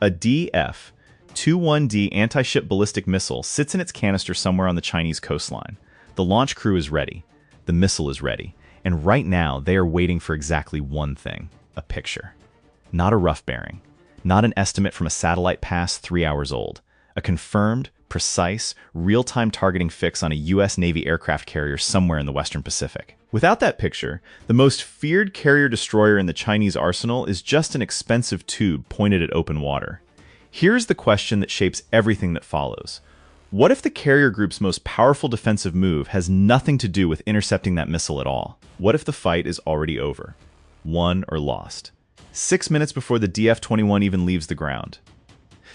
A DF-21D anti-ship ballistic missile sits in its canister somewhere on the Chinese coastline. The launch crew is ready. The missile is ready. And right now, they are waiting for exactly one thing: a picture. Not a rough bearing. Not an estimate from a satellite past 3 hours old. A confirmed, precise, real-time targeting fix on a U.S. Navy aircraft carrier somewhere in the Western Pacific. Without that picture, the most feared carrier-destroyer in the Chinese arsenal is just an expensive tube pointed at open water. Here's the question that shapes everything that follows. What if the carrier group's most powerful defensive move has nothing to do with intercepting that missile at all? What if the fight is already over? Won or lost? 6 minutes before the DF-21 even leaves the ground.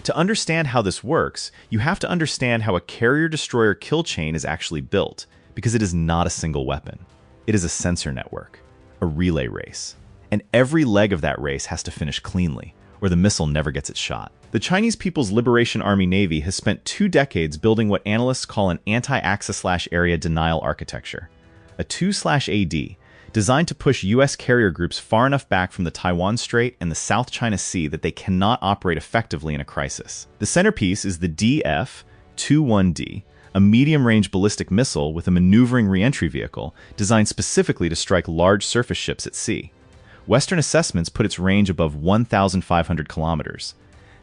To understand how this works, you have to understand how a carrier-destroyer kill chain is actually built, because it is not a single weapon. It is a sensor network, a relay race. And every leg of that race has to finish cleanly, or the missile never gets its shot. The Chinese People's Liberation Army Navy has spent 2 decades building what analysts call an anti-access/area denial architecture, a 2/AD, designed to push U.S. carrier groups far enough back from the Taiwan Strait and the South China Sea that they cannot operate effectively in a crisis. The centerpiece is the DF-21D, a medium-range ballistic missile with a maneuvering re-entry vehicle designed specifically to strike large surface ships at sea. Western assessments put its range above 1,500 kilometers.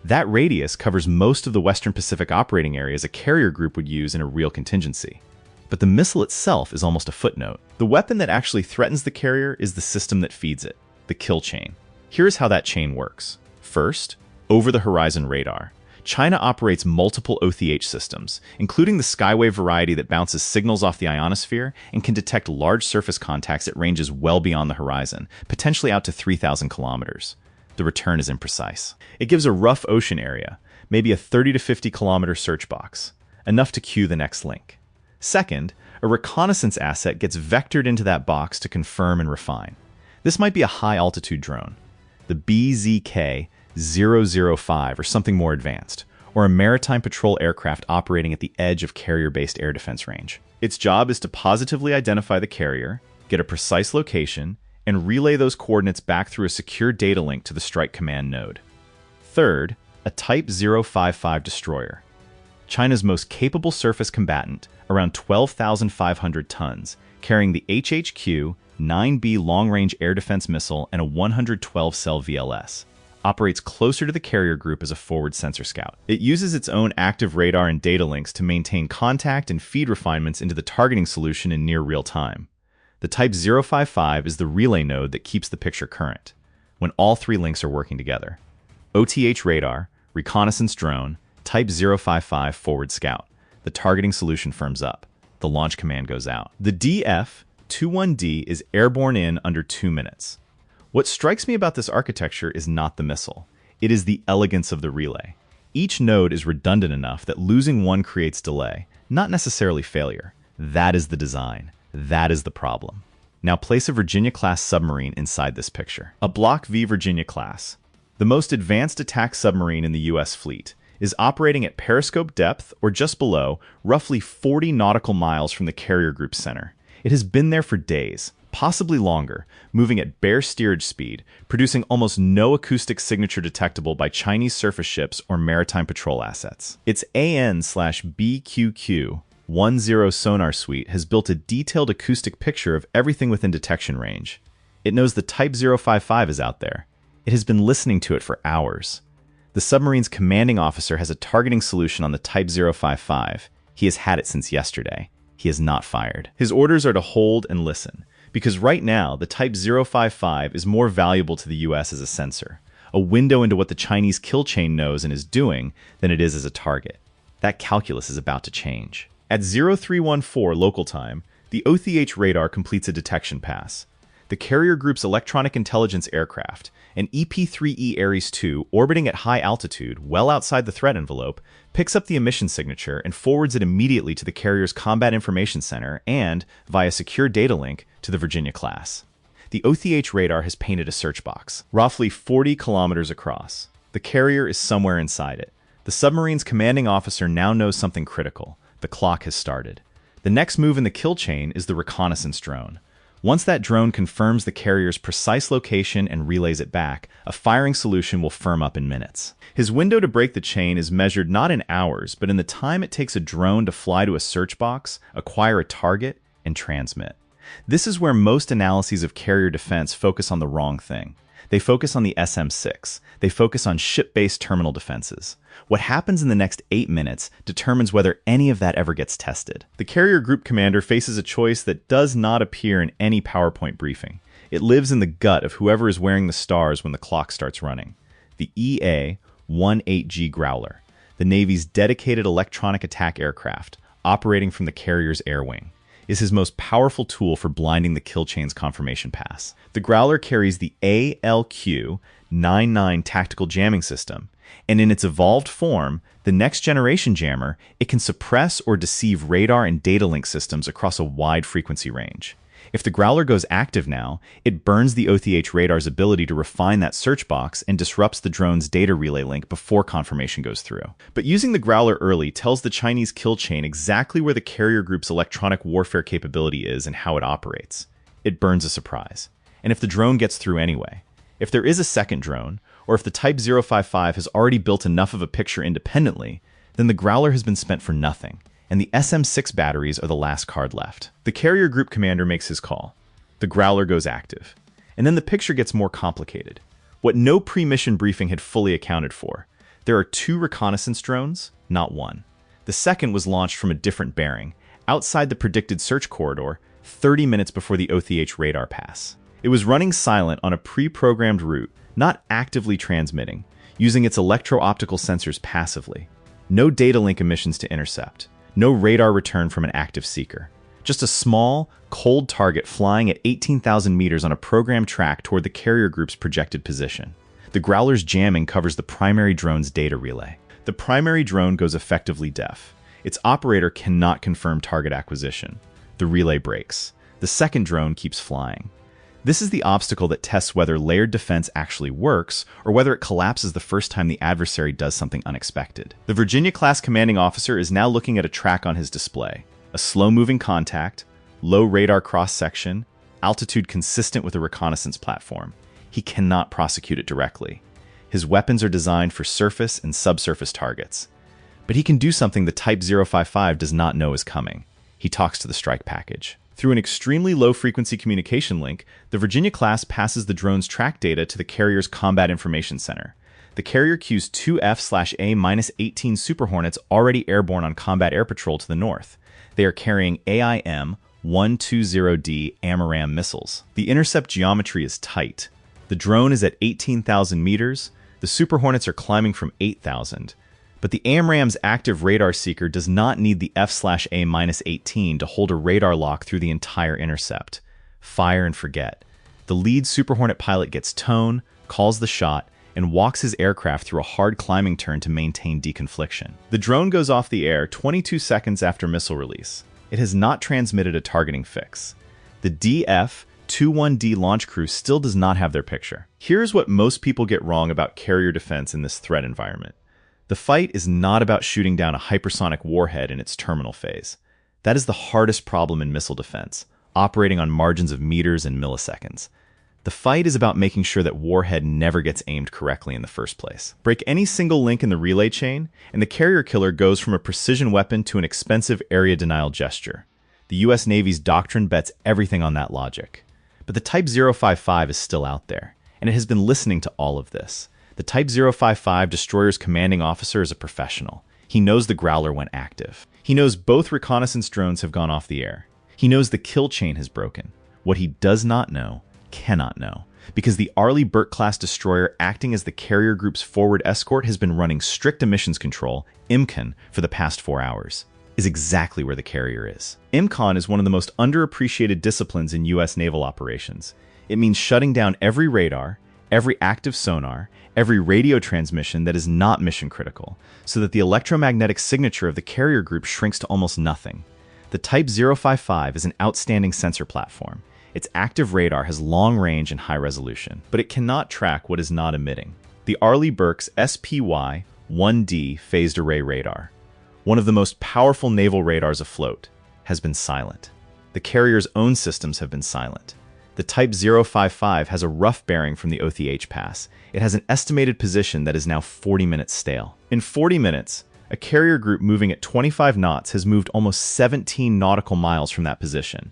That radius covers most of the Western Pacific operating areas a carrier group would use in a real contingency. But the missile itself is almost a footnote. The weapon that actually threatens the carrier is the system that feeds it, the kill chain. Here's how that chain works. First, over-the-horizon radar. China operates multiple OTH systems, including the Skywave variety that bounces signals off the ionosphere and can detect large surface contacts at ranges well beyond the horizon, potentially out to 3,000 kilometers. The return is imprecise. It gives a rough ocean area, maybe a 30 to 50 kilometer search box, enough to cue the next link. Second, a reconnaissance asset gets vectored into that box to confirm and refine. This might be a high-altitude drone, the BZK-005 or something more advanced, or a maritime patrol aircraft operating at the edge of carrier-based air defense range. Its job is to positively identify the carrier, get a precise location, and relay those coordinates back through a secure data link to the strike command node. Third, a Type 055 destroyer. China's most capable surface combatant, around 12,500 tons, carrying the HHQ-9B long-range air defense missile and a 112-cell VLS, operates closer to the carrier group as a forward sensor scout. It uses its own active radar and data links to maintain contact and feed refinements into the targeting solution in near real time. The Type 055 is the relay node that keeps the picture current, when all 3 links are working together. OTH radar, reconnaissance drone, Type 055 forward scout. The targeting solution firms up. The launch command goes out. The DF-21D is airborne in under 2 minutes. What strikes me about this architecture is not the missile. It is the elegance of the relay. Each node is redundant enough that losing one creates delay, not necessarily failure. That is the design. That is the problem. Now place a Virginia-class submarine inside this picture. A Block V Virginia-class, the most advanced attack submarine in the U.S. fleet, is operating at periscope depth or just below, roughly 40 nautical miles from the carrier group's center. It has been there for days, possibly longer, moving at bare steerage speed, producing almost no acoustic signature detectable by Chinese surface ships or maritime patrol assets. Its AN/BQQ-10 sonar suite has built a detailed acoustic picture of everything within detection range. It knows the Type 055 is out there. It has been listening to it for hours. The submarine's commanding officer has a targeting solution on the Type 055. He has had it since yesterday. He has not fired. His orders are to hold and listen, because right now, the Type 055 is more valuable to the US as a sensor, a window into what the Chinese kill chain knows and is doing, than it is as a target. That calculus is about to change. At 0314 local time, the OTH radar completes a detection pass. The carrier group's electronic intelligence aircraft, an EP-3E Ares II orbiting at high altitude, well outside the threat envelope, picks up the emission signature and forwards it immediately to the carrier's Combat Information Center and, via secure data link, to the Virginia class. The OTH radar has painted a search box, roughly 40 kilometers across. The carrier is somewhere inside it. The submarine's commanding officer now knows something critical. The clock has started. The next move in the kill chain is the reconnaissance drone. Once that drone confirms the carrier's precise location and relays it back, a firing solution will firm up in minutes. His window to break the chain is measured not in hours, but in the time it takes a drone to fly to a search box, acquire a target, and transmit. This is where most analyses of carrier defense focus on the wrong thing. They focus on the SM-6. They focus on ship-based terminal defenses. What happens in the next 8 minutes determines whether any of that ever gets tested. The carrier group commander faces a choice that does not appear in any PowerPoint briefing. It lives in the gut of whoever is wearing the stars when the clock starts running. The EA-18G Growler, the Navy's dedicated electronic attack aircraft, operating from the carrier's air wing, is his most powerful tool for blinding the kill chain's confirmation pass. The Growler carries the ALQ-99 tactical jamming system, and in its evolved form, the next-generation jammer, it can suppress or deceive radar and data link systems across a wide frequency range. If the Growler goes active now, it burns the OTH radar's ability to refine that search box and disrupts the drone's data relay link before confirmation goes through. But using the Growler early tells the Chinese kill chain exactly where the carrier group's electronic warfare capability is and how it operates. It burns a surprise. And if the drone gets through anyway, if there is a second drone, or if the Type 055 has already built enough of a picture independently, then the Growler has been spent for nothing, and the SM-6 batteries are the last card left. The carrier group commander makes his call. The Growler goes active. And then the picture gets more complicated. What no pre-mission briefing had fully accounted for. There are 2 reconnaissance drones, not 1. The second was launched from a different bearing, outside the predicted search corridor, 30 minutes before the OTH radar pass. It was running silent on a pre-programmed route, not actively transmitting, using its electro-optical sensors passively. No data link emissions to intercept. No radar return from an active seeker. Just a small, cold target flying at 18,000 meters on a programmed track toward the carrier group's projected position. The Growler's jamming covers the primary drone's data relay. The primary drone goes effectively deaf. Its operator cannot confirm target acquisition. The relay breaks. The second drone keeps flying. This is the obstacle that tests whether layered defense actually works, or whether it collapses the first time the adversary does something unexpected. The Virginia-class commanding officer is now looking at a track on his display. A slow-moving contact, low radar cross-section, altitude consistent with a reconnaissance platform. He cannot prosecute it directly. His weapons are designed for surface and subsurface targets. But he can do something the Type 055 does not know is coming. He talks to the strike package. Through an extremely low-frequency communication link, the Virginia-class passes the drone's track data to the carrier's Combat Information Center. The carrier cues 2 F/A-18 Super Hornets already airborne on combat air patrol to the north. They are carrying AIM-120D AMRAAM missiles. The intercept geometry is tight. The drone is at 18,000 meters. The Super Hornets are climbing from 8,000. But the AMRAAM's active radar seeker does not need the F/A-18 to hold a radar lock through the entire intercept. Fire and forget. The lead Super Hornet pilot gets tone, calls the shot, and walks his aircraft through a hard climbing turn to maintain deconfliction. The drone goes off the air 22 seconds after missile release. It has not transmitted a targeting fix. The DF-21D launch crew still does not have their picture. Here's what most people get wrong about carrier defense in this threat environment. The fight is not about shooting down a hypersonic warhead in its terminal phase. That is the hardest problem in missile defense, operating on margins of meters and milliseconds. The fight is about making sure that warhead never gets aimed correctly in the first place. Break any single link in the relay chain, and the carrier killer goes from a precision weapon to an expensive area denial gesture. The US Navy's doctrine bets everything on that logic. But the Type 055 is still out there, and it has been listening to all of this. The Type 055 destroyer's commanding officer is a professional. He knows the Growler went active. He knows both reconnaissance drones have gone off the air. He knows the kill chain has broken. What he does not know, cannot know, because the Arleigh Burke-class destroyer acting as the carrier group's forward escort has been running strict emissions control, IMCON, for the past 4 hours, is exactly where the carrier is. IMCON is one of the most underappreciated disciplines in US naval operations. It means shutting down every radar, every active sonar, every radio transmission that is not mission critical, so that the electromagnetic signature of the carrier group shrinks to almost nothing. The Type 055 is an outstanding sensor platform. Its active radar has long range and high resolution, but it cannot track what is not emitting. The Arleigh Burke's SPY-1D phased array radar, one of the most powerful naval radars afloat, has been silent. The carrier's own systems have been silent. The Type 055 has a rough bearing from the OTH pass. It has an estimated position that is now 40 minutes stale. In 40 minutes, a carrier group moving at 25 knots has moved almost 17 nautical miles from that position.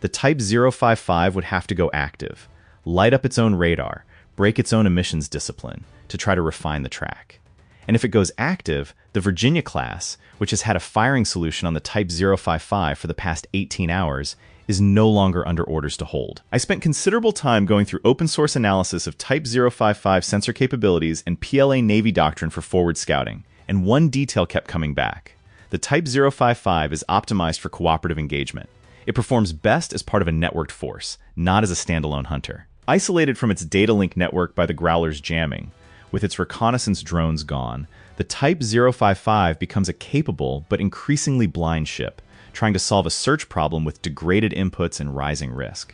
The Type 055 would have to go active, light up its own radar, break its own emissions discipline to try to refine the track. And if it goes active, the Virginia class, which has had a firing solution on the Type 055 for the past 18 hours, is no longer under orders to hold. I spent considerable time going through open source analysis of Type 055 sensor capabilities and PLA Navy doctrine for forward scouting, and one detail kept coming back. The Type 055 is optimized for cooperative engagement. It performs best as part of a networked force, not as a standalone hunter. Isolated from its data link network by the Growler's jamming, with its reconnaissance drones gone, the Type 055 becomes a capable but increasingly blind ship, trying to solve a search problem with degraded inputs and rising risk.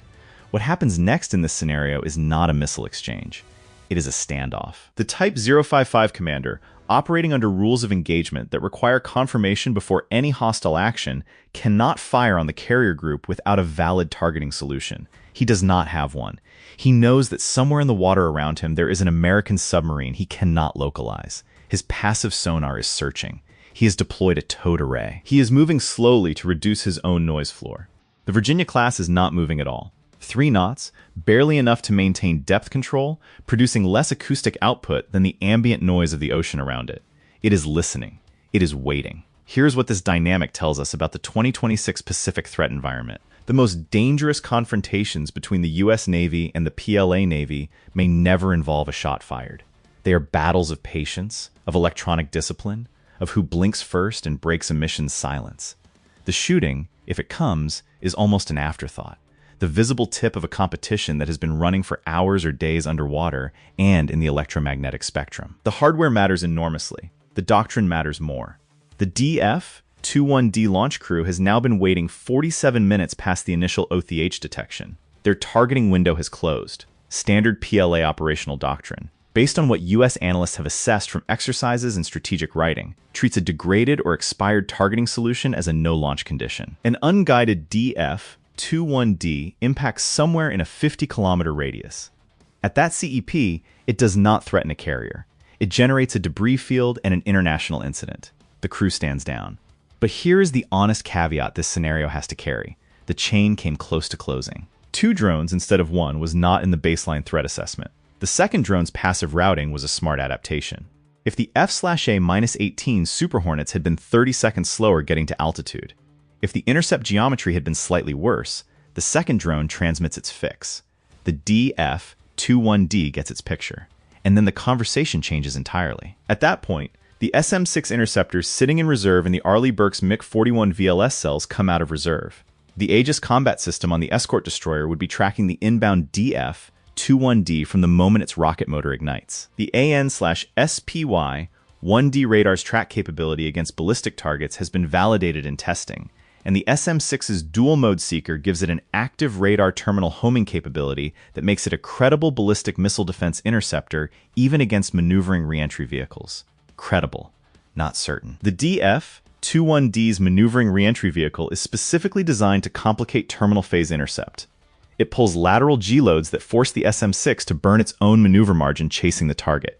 What happens next in this scenario is not a missile exchange. It is a standoff. The Type 055 commander, operating under rules of engagement that require confirmation before any hostile action, cannot fire on the carrier group without a valid targeting solution. He does not have one. He knows that somewhere in the water around him there is an American submarine he cannot localize. His passive sonar is searching. He has deployed a towed array. He is moving slowly to reduce his own noise floor. The Virginia class is not moving at all. 3 knots, barely enough to maintain depth control, producing less acoustic output than the ambient noise of the ocean around it. It is listening. It is waiting. Here's what this dynamic tells us about the 2026 Pacific threat environment. The most dangerous confrontations between the US Navy and the PLA Navy may never involve a shot fired. They are battles of patience, of electronic discipline, of who blinks first and breaks a mission's silence. The shooting, if it comes, is almost an afterthought, the visible tip of a competition that has been running for hours or days underwater and in the electromagnetic spectrum. The hardware matters enormously. The doctrine matters more. The DF-21D launch crew has now been waiting 47 minutes past the initial OTH detection. Their targeting window has closed. Standard PLA operational doctrine, based on what US analysts have assessed from exercises and strategic writing, treats a degraded or expired targeting solution as a no-launch condition. An unguided DF-21D impacts somewhere in a 50-kilometer radius. At that CEP, it does not threaten a carrier. It generates a debris field and an international incident. The crew stands down. But here is the honest caveat this scenario has to carry. The chain came close to closing. 2 drones instead of 1 was not in the baseline threat assessment. The second drone's passive routing was a smart adaptation. If the F/A-18 Super Hornets had been 30 seconds slower getting to altitude, if the intercept geometry had been slightly worse, the second drone transmits its fix. The DF-21D gets its picture, and then the conversation changes entirely. At that point, the SM-6 interceptors sitting in reserve in the Arleigh Burke's MiG-41 VLS cells come out of reserve. The Aegis combat system on the escort destroyer would be tracking the inbound DF-21D from the moment its rocket motor ignites. The AN/SPY-1D radar's track capability against ballistic targets has been validated in testing, and the SM-6's dual-mode seeker gives it an active radar terminal homing capability that makes it a credible ballistic missile defense interceptor even against maneuvering reentry vehicles. Credible, not certain. The DF-21D's maneuvering reentry vehicle is specifically designed to complicate terminal phase intercept. It pulls lateral G-loads that force the SM-6 to burn its own maneuver margin chasing the target.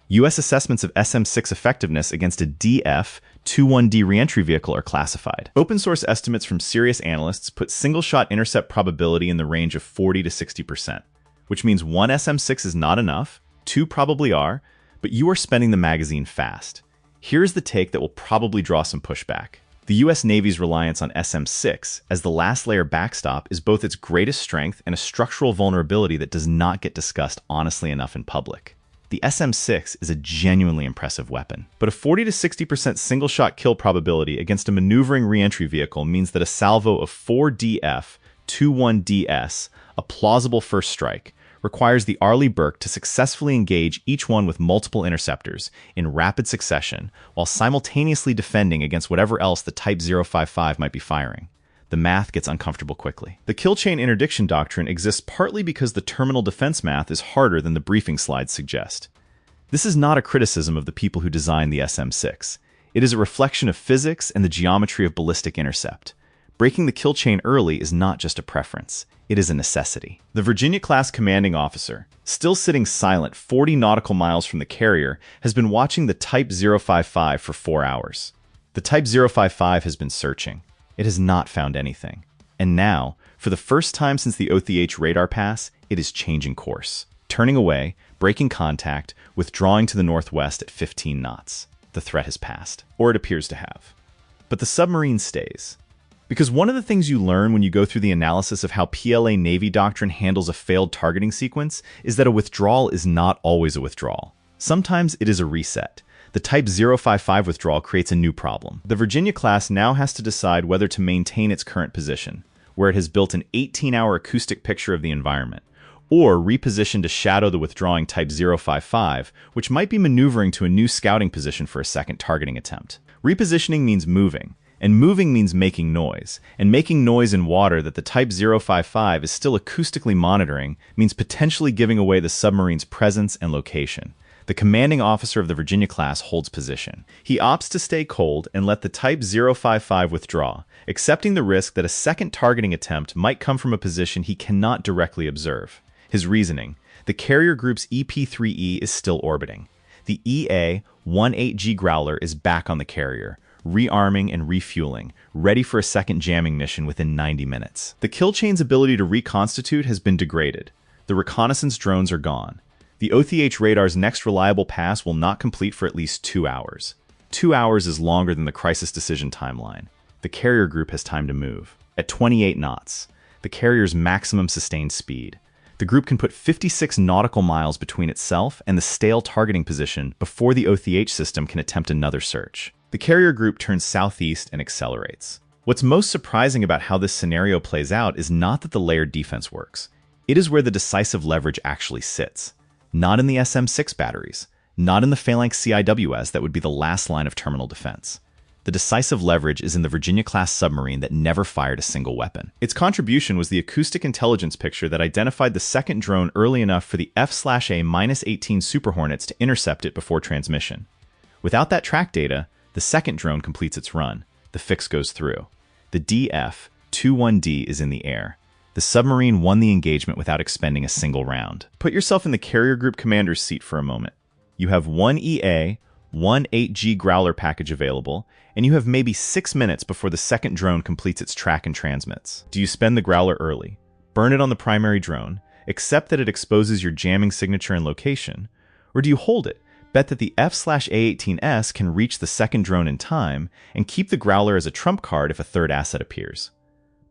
U.S. assessments of SM-6 effectiveness against a DF-21D reentry vehicle are classified. Open source estimates from serious analysts put single-shot intercept probability in the range of 40 to 60%, which means 1 SM-6 is not enough, 2 probably are, but you are spending the magazine fast. Here's the take that will probably draw some pushback. The US Navy's reliance on SM-6 as the last layer backstop is both its greatest strength and a structural vulnerability that does not get discussed honestly enough in public. The SM-6 is a genuinely impressive weapon, but a 40 to 60% single-shot kill probability against a maneuvering reentry vehicle means that a salvo of 4 DF-21DS, a plausible first strike, requires the Arleigh Burke to successfully engage each one with multiple interceptors in rapid succession while simultaneously defending against whatever else the Type 055 might be firing. The math gets uncomfortable quickly. The kill chain interdiction doctrine exists partly because the terminal defense math is harder than the briefing slides suggest. This is not a criticism of the people who designed the SM-6. It is a reflection of physics and the geometry of ballistic intercept. Breaking the kill chain early is not just a preference, it is a necessity. The Virginia-class commanding officer, still sitting silent 40 nautical miles from the carrier, has been watching the Type 055 for 4 hours. The Type 055 has been searching. It has not found anything. And now, for the first time since the OTH radar pass, it is changing course. Turning away, breaking contact, withdrawing to the northwest at 15 knots. The threat has passed, or it appears to have. But the submarine stays. Because one of the things you learn when you go through the analysis of how PLA Navy doctrine handles a failed targeting sequence is that a withdrawal is not always a withdrawal. Sometimes it is a reset. The Type 055 withdrawal creates a new problem. The Virginia class now has to decide whether to maintain its current position, where it has built an 18-hour acoustic picture of the environment, or reposition to shadow the withdrawing Type 055, which might be maneuvering to a new scouting position for a second targeting attempt. Repositioning means moving, and moving means making noise, and making noise in water that the Type 055 is still acoustically monitoring means potentially giving away the submarine's presence and location. The commanding officer of the Virginia class holds position. He opts to stay cold and let the Type 055 withdraw, accepting the risk that a second targeting attempt might come from a position he cannot directly observe. His reasoning: the carrier group's EP-3E is still orbiting. The EA-18G Growler is back on the carrier, rearming and refueling, ready for a second jamming mission within 90 minutes. The kill chain's ability to reconstitute has been degraded. The reconnaissance drones are gone. The OTH radar's next reliable pass will not complete for at least 2 hours. 2 hours is longer than the crisis decision timeline. The carrier group has time to move. At 28 knots, the carrier's maximum sustained speed, the group can put 56 nautical miles between itself and the stale targeting position before the OTH system can attempt another search. The carrier group turns southeast and accelerates. What's most surprising about how this scenario plays out is not that the layered defense works. It is where the decisive leverage actually sits. Not in the SM-6 batteries, not in the phalanx CIWS that would be the last line of terminal defense. The decisive leverage is in the Virginia-class submarine that never fired a single weapon. Its contribution was the acoustic intelligence picture that identified the second drone early enough for the F/A-18 Super Hornets to intercept it before transmission. Without that track data, the second drone completes its run. The fix goes through. The DF-21D is in the air. The submarine won the engagement without expending a single round. Put yourself in the carrier group commander's seat for a moment. You have one EA-18G Growler package available, and you have maybe 6 minutes before the second drone completes its track and transmits. Do you spend the Growler early, burn it on the primary drone, accept that it exposes your jamming signature and location, or do you hold it, bet that the F/A-18S can reach the second drone in time, and keep the Growler as a trump card if a third asset appears?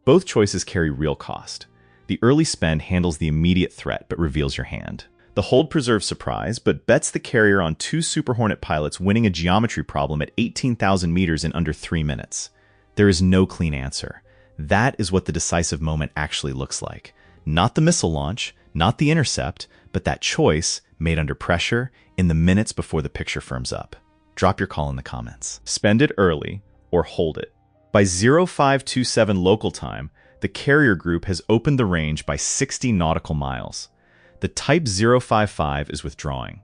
Both choices carry real cost. The early spend handles the immediate threat but reveals your hand. The hold preserves surprise, but bets the carrier on 2 Super Hornet pilots winning a geometry problem at 18,000 meters in under 3 minutes. There is no clean answer. That is what the decisive moment actually looks like. Not the missile launch, not the intercept, but that choice made under pressure in the minutes before the picture firms up. Drop your call in the comments. Spend it early or hold it. By 0527 local time, the carrier group has opened the range by 60 nautical miles. The Type 055 is withdrawing.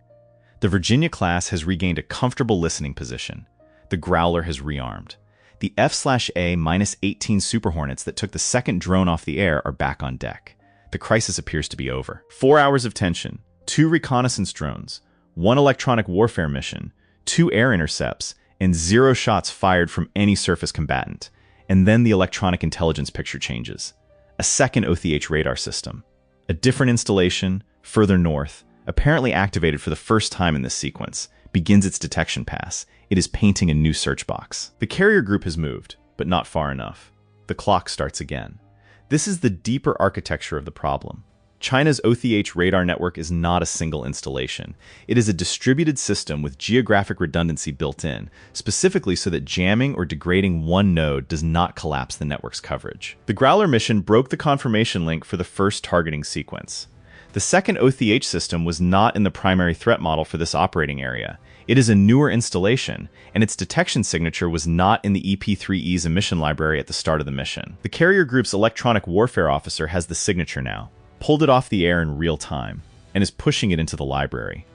The Virginia class has regained a comfortable listening position. The Growler has rearmed. The F/A-18 Super Hornets that took the second drone off the air are back on deck. The crisis appears to be over. 4 hours of tension, 2 reconnaissance drones, 1 electronic warfare mission, 2 air intercepts, and 0 shots fired from any surface combatant. And then the electronic intelligence picture changes. A second OTH radar system. A different installation, further north, apparently activated for the first time in this sequence, begins its detection pass. It is painting a new search box. The carrier group has moved, but not far enough. The clock starts again. This is the deeper architecture of the problem. China's OTH radar network is not a single installation. It is a distributed system with geographic redundancy built in, specifically so that jamming or degrading one node does not collapse the network's coverage. The Growler mission broke the confirmation link for the first targeting sequence. The second OTH system was not in the primary threat model for this operating area. It is a newer installation, and its detection signature was not in the EP-3E's emission library at the start of the mission. The carrier group's electronic warfare officer has the signature now, pulled it off the air in real time, and is pushing it into the library,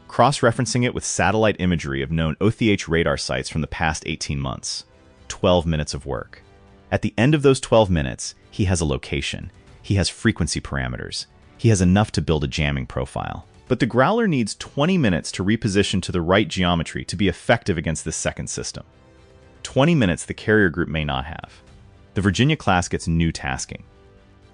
cross-referencing it with satellite imagery of known OTH radar sites from the past 18 months. 12 minutes of work. At the end of those 12 minutes, he has a location. He has frequency parameters. He has enough to build a jamming profile. But the Growler needs 20 minutes to reposition to the right geometry to be effective against this second system. 20 minutes the carrier group may not have. The Virginia-class gets new tasking.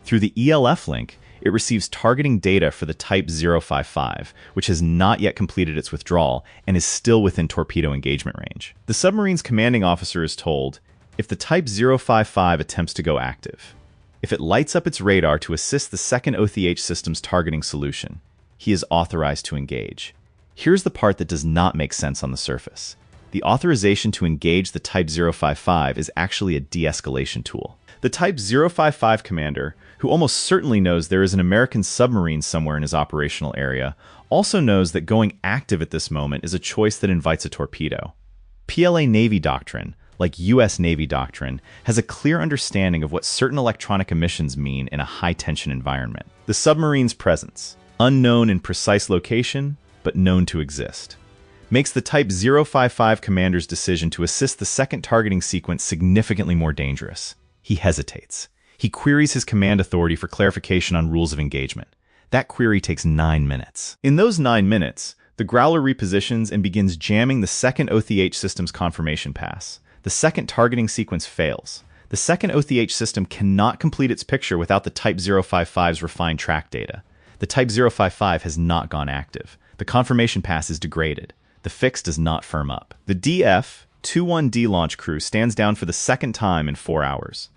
Through the ELF link, it receives targeting data for the Type 055, which has not yet completed its withdrawal and is still within torpedo engagement range. The submarine's commanding officer is told, if the Type 055 attempts to go active, if it lights up its radar to assist the second OTH system's targeting solution, he is authorized to engage. Here's the part that does not make sense on the surface. The authorization to engage the Type 055 is actually a de-escalation tool. The Type 055 commander, who almost certainly knows there is an American submarine somewhere in his operational area, also knows that going active at this moment is a choice that invites a torpedo. PLA Navy doctrine, like US Navy doctrine, has a clear understanding of what certain electronic emissions mean in a high-tension environment. The submarine's presence, unknown in precise location, but known to exist, makes the Type 055 commander's decision to assist the second targeting sequence significantly more dangerous. He hesitates. He queries his command authority for clarification on rules of engagement. That query takes 9 minutes. In those 9 minutes, the Growler repositions and begins jamming the second OTH system's confirmation pass. The second targeting sequence fails. The second OTH system cannot complete its picture without the Type 055's refined track data. The Type 055 has not gone active. The confirmation pass is degraded. The fix does not firm up. The DF-21D launch crew stands down for the second time in 4 hours.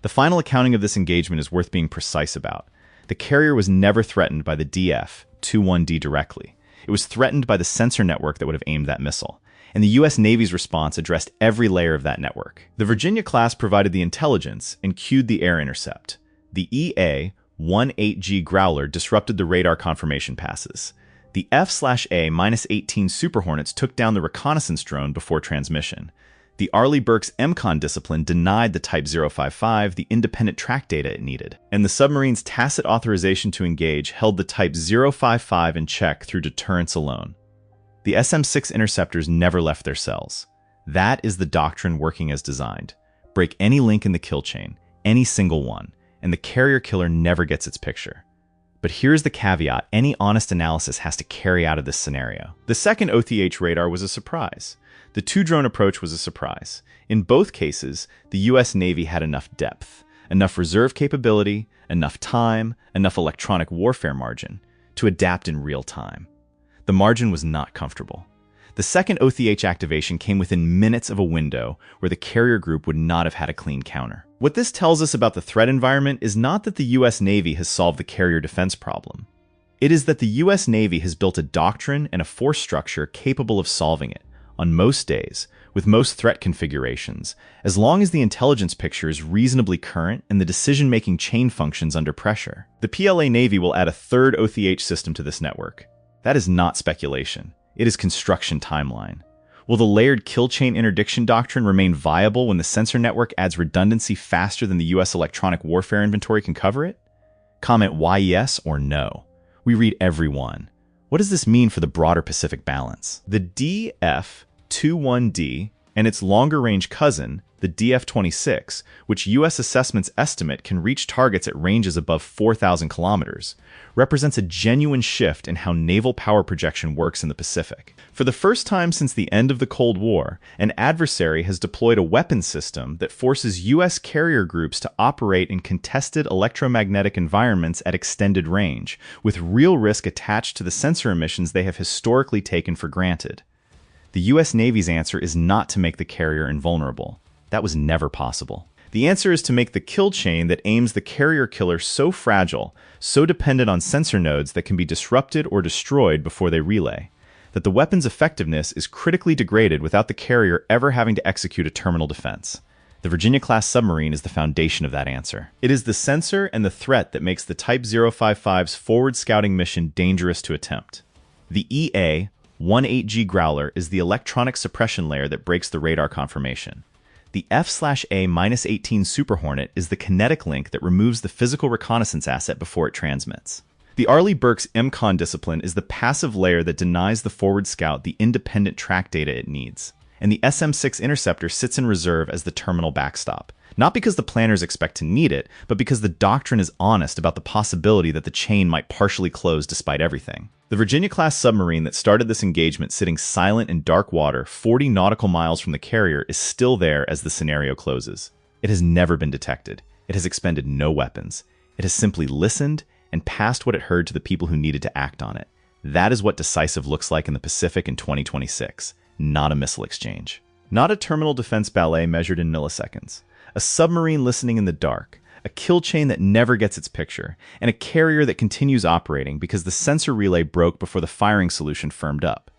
The final accounting of this engagement is worth being precise about. The carrier was never threatened by the DF-21D directly. It was threatened by the sensor network that would have aimed that missile, and the US Navy's response addressed every layer of that network. The Virginia-class provided the intelligence and cued the air intercept. The EA-18G Growler disrupted the radar confirmation passes. The F/A-18 Super Hornets took down the reconnaissance drone before transmission. The Arleigh Burke's MCON discipline denied the Type 055 the independent track data it needed, and the submarine's tacit authorization to engage held the Type 055 in check through deterrence alone. The SM-6 interceptors never left their cells. That is the doctrine working as designed. Break any link in the kill chain, any single one, and the carrier killer never gets its picture. But here's the caveat any honest analysis has to carry out of this scenario. The second OTH radar was a surprise. The two-drone approach was a surprise. In both cases, the US Navy had enough depth, enough reserve capability, enough time, enough electronic warfare margin to adapt in real time. The margin was not comfortable. The second OTH activation came within minutes of a window where the carrier group would not have had a clean counter. What this tells us about the threat environment is not that the US Navy has solved the carrier defense problem. It is that the US Navy has built a doctrine and a force structure capable of solving it, on most days, with most threat configurations, as long as the intelligence picture is reasonably current and the decision-making chain functions under pressure. The PLA Navy will add a third OTH system to this network. That is not speculation. It is construction timeline. Will the layered kill chain interdiction doctrine remain viable when the sensor network adds redundancy faster than the US electronic warfare inventory can cover it? Comment why yes or no. We read every one. What does this mean for the broader Pacific balance? The DF-21D and its longer-range cousin, the DF-26, which U.S. assessments estimate can reach targets at ranges above 4,000 kilometers, represents a genuine shift in how naval power projection works in the Pacific. For the first time since the end of the Cold War, an adversary has deployed a weapons system that forces U.S. carrier groups to operate in contested electromagnetic environments at extended range, with real risk attached to the sensor emissions they have historically taken for granted. The U.S. Navy's answer is not to make the carrier invulnerable. That was never possible. The answer is to make the kill chain that aims the carrier killer so fragile, so dependent on sensor nodes that can be disrupted or destroyed before they relay, that the weapon's effectiveness is critically degraded without the carrier ever having to execute a terminal defense. The Virginia-class submarine is the foundation of that answer. It is the sensor and the threat that makes the Type 055's forward scouting mission dangerous to attempt. The EA-18G Growler is the electronic suppression layer that breaks the radar confirmation. The F/A-18 Super Hornet is the kinetic link that removes the physical reconnaissance asset before it transmits. The Arleigh Burke's MCON discipline is the passive layer that denies the forward scout the independent track data it needs. and the SM-6 interceptor sits in reserve as the terminal backstop. Not because the planners expect to need it, but because the doctrine is honest about the possibility that the chain might partially close despite everything. The Virginia-class submarine that started this engagement sitting silent in dark water 40 nautical miles from the carrier is still there as the scenario closes. It has never been detected. It has expended no weapons. It has simply listened and passed what it heard to the people who needed to act on it. That is what decisive looks like in the Pacific in 2026, not a missile exchange. Not a terminal defense ballet measured in milliseconds. A submarine listening in the dark, a kill chain that never gets its picture, and a carrier that continues operating because the sensor relay broke before the firing solution firmed up.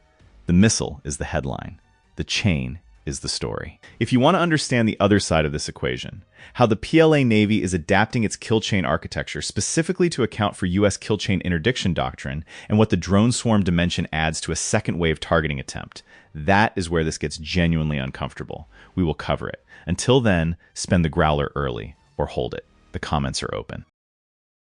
The missile is the headline. The chain is the story. If you want to understand the other side of this equation, how the PLA Navy is adapting its kill chain architecture specifically to account for U.S. kill chain interdiction doctrine, and what the drone swarm dimension adds to a second wave targeting attempt, that is where this gets genuinely uncomfortable. We will cover it. Until then, spend the Growler early, or hold it. The comments are open.